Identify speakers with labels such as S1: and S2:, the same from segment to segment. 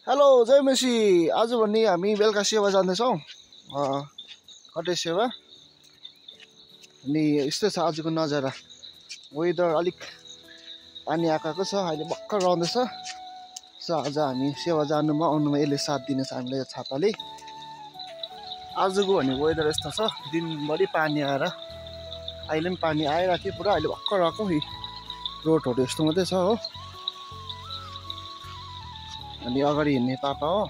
S1: Hello जय Messi. आज भन्ने हामी बेलुका सेवा जाँदैछौँ कतै सेवा। अनि यस्तो छ आजको नजारा। वेदर अलिक पानी आएको छ, अहिले भर्खर रहँदैछ। सो आज हामी सेवा जानुमा आउनुमा यसले साथ दिनेछ हामीलाई यो छाताले। आजको भने वेदर यस्तो छ, दिनभरि पानी आएर अहिले पनि पानी आइरहेको थियो पुरा, अहिले भर्खर आएको। रोडहरू यस्तो मात्रै छ हो। अनि अगाडि हिँड्ने पापा हो,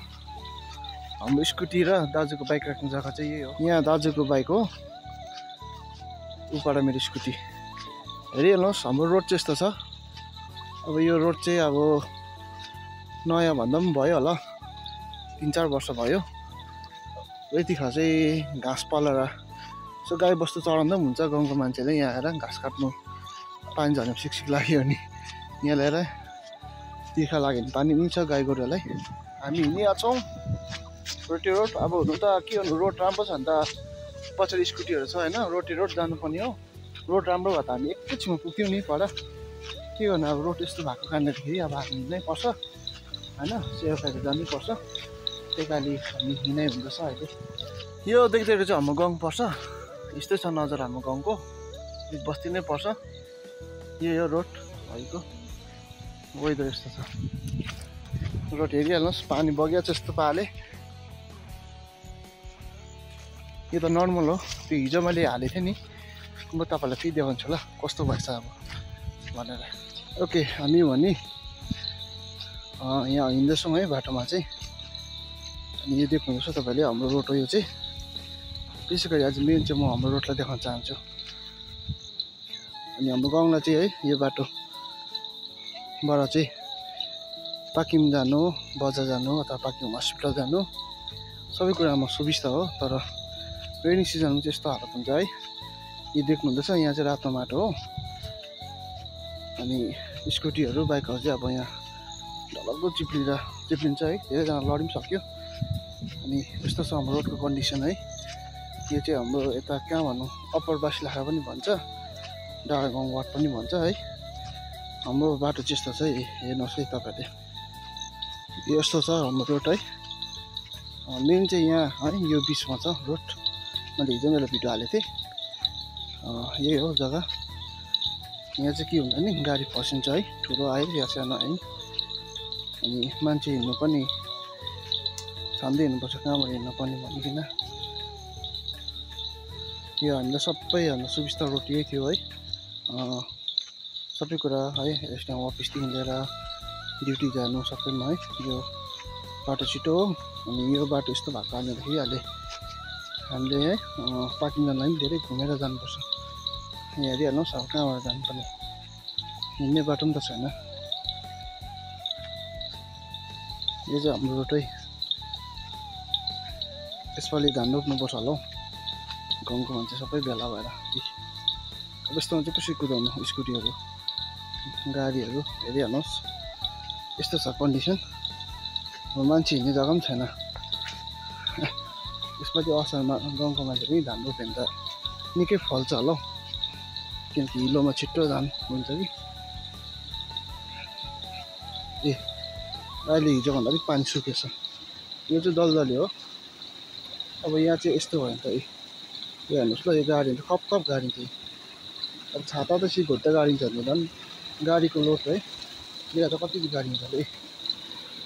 S1: हाम्रो स्कुटी र दाजुको बाइक राख्ने जग्गा चाहिँ यही हो। यहाँ दाजुको बाइक हो, उबाट मेरो स्कुटी। हेरिहाल्नुहोस् हाम्रो रोड चाहिँ यस्तो छ। अब यो रोड चाहिँ अब नयाँ भन्दा पनि भयो होला, 3-4 वर्ष भयो। यतिखेर चाहिँ घाँस पालेर सो गाई बस्तु चराउँदा पनि हुन्छ। गाउँको मान्छेले यहाँ आएर घाँस काट्नु, पानी झर्ने सिकसिक लाग्यो भने यहाँ ल्याएर तिर्खा लाग्यो भने पानी दिन्छ गाई गोरुलाई। हामी हिँडिरहेको छौँ रोटी रोड। अब हुनु त के भन्नु, रोड राम्रो छ भने त पछाडि स्कुटीहरू छ होइन, रोटी रोड जानुपर्ने हो। रोड राम्रो भए त हामी एकैछिनमा पुग्थ्यौँ नि पर। के गर्नु, अब रोड यस्तो भएको कारणले अब हामी हिँड्नै पर्छ होइन, सेवा खाएर जानै पर्छ। त्यही कारणले हामी हिँडाइ हुँदैछ अहिले। यो देख्दाखेरि चाहिँ हाम्रो गाउँ पर्छ। यस्तै छ नजर हाम्रो गाउँको, बस्ती नै पर्छ। यो रोड भएको वेदर यस्तो छ। रोड हेरिहाल्नुहोस्, पानी बगिया छ यस्तो पाराले। यो त नर्मल हो, त्यो हिजो मैले हालेको थिएँ नि, म तपाईँलाई फेरि देखाउँछु ल कस्तो भएछ अब भनेर। ओके, हामी भने यहाँ हिँड्दैछौँ है बाटोमा चाहिँ। अनि यो देख्नुहुन्छ तपाईँले हाम्रो रोड हो यो चाहिँ। विशेष गरी आज मेन चाहिँ म हाम्रो रोडलाई देखाउन चाहन्छु। अनि हाम्रो गाउँलाई चाहिँ है यो बाटोबाट चाहिँ पाकिम जानु, बजार जानु अथवा पाकिम हस्पिटल जानु सबै कुरामा सुविस्ता हो। तर रेनी सिजनमा चाहिँ यस्तो हालत हुन्छ है। यो देख्नुहुँदैछ यहाँ चाहिँ रातो माटो हो। अनि स्कुटीहरू बाइकहरू चाहिँ अब यहाँ डलग्दो चिप्लिन्छ है। धेरैजना लडी पनि सक्यो। अनि यस्तो छ हाम्रो रोडको कन्डिसन है। यो चाहिँ हाम्रो यता कहाँ भनौँ, अप्पर बासिलाखा पनि भन्छ, डाँडा गाउँ वार्ड पनि भन्छ है। हाम्रो बाटो चाहिँ यस्तो छ है, हेर्नुहोस् है तपाईँले। यस्तो छ हाम्रो रोड है। मेन चाहिँ यहाँ है यो बिचमा छ रोड। मैले हिजो मेरो भिडियो हालेको थिएँ। यही हो जग्गा। यहाँ चाहिँ के हुन्छ नि, गाडी फसिन्छ है, ठुलो आयो या सानो आयो। अनि मान्छे हिँड्नु पनि छान्दै हिँड्नुपर्छ, कहाँबाट हिँड्नुपर्ने भनिकन। यो हामीलाई सबै हाम्रो सुविस्ता रोड यही थियो है। सबै कुरा है, यस्तो अफिसदेखि लिएर ड्युटी जानु सबैमा है यो बाटो छिटो हो। अनि यो बाटो यस्तो भएको कारणदेखि हामीले है पार्किङ जानलाई पनि धेरै घुमेर जानुपर्छ। यहाँ हेरिहाल्नुहोस् अब कहाँबाट जानुपर्ने, हिँड्ने बाटो पनि त छैन। यो चाहिँ हाम्रो रोड है। यसपालि धान रोप्नुपर्छ होला हौ, गाउँको मान्छे सबै भेला भएर। अब यस्तोमा चाहिँ कसरी कुदाउनु, स्कुटीहरू गाडीहरू हेरिहाल्नुहोस् यस्तो छ कन्डिसन। मान्छे हिँड्ने जग्गा पनि छैन। यसपालि असारमा गाउँको मान्छे पनि धान रोप्यो भने त निकै फल्छ होला हौ, किनकि हिलोमा छिट्टो धान हुन्छ कि। ए अहिले हिजोभन्दा अलिक पानी सुकेछ। यो चाहिँ दलदली हो। अब यहाँ चाहिँ यस्तो भयो भने त यो हेर्नुहोस् ल, यो गाडी त खप गाडी थियो। अब छाता त सिट घुट्दा गाडिन्छ भने झन् गाडीको लोड है। यहाँ त कति गाडी हुन्छ अरे,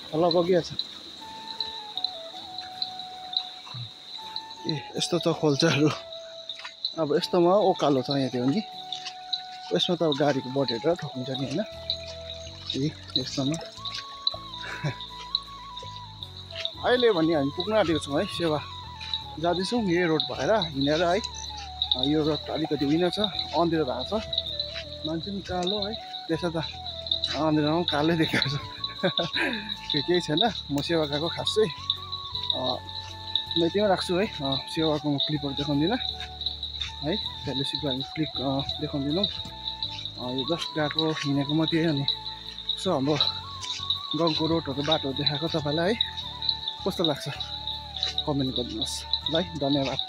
S1: तल बगिहाल्छ। ए यस्तो छ खोल्चाहरू। अब यस्तोमा ओकालो छ यहाँ थियो नि, यसमा त अब गाडीको बटेर ठोकिन्छ नि होइन। ए यस्तोमा अहिले भने हामी पुग्न आँटेको छौँ है, सेवा जाँदैछौँ यही रोड भएर हिँडेर है। यो रोड अलिकति उयो छ, अँध्यारो भएको छ, मान्छे पनि कालो है। त्यसो त अँध्यारोमा पनि कालै देखाएको छ। केही छैन, म सेवा गएको खास चाहिँ म यतिमै राख्छु है। सेवाको म क्लिपहरू देखाउँदिनँ है, फेलोसिपको हामी क्लिप देखाउँदैनौँ। यो जस्ट गएको हिँडेको मात्रै हो। अनि सो हाम्रो गाउँको रोडहरू बाटोहरू देखाएको तपाईँलाई है, कस्तो लाग्छ कमेन्ट गरिदिनुहोस् ल है। धन्यवाद।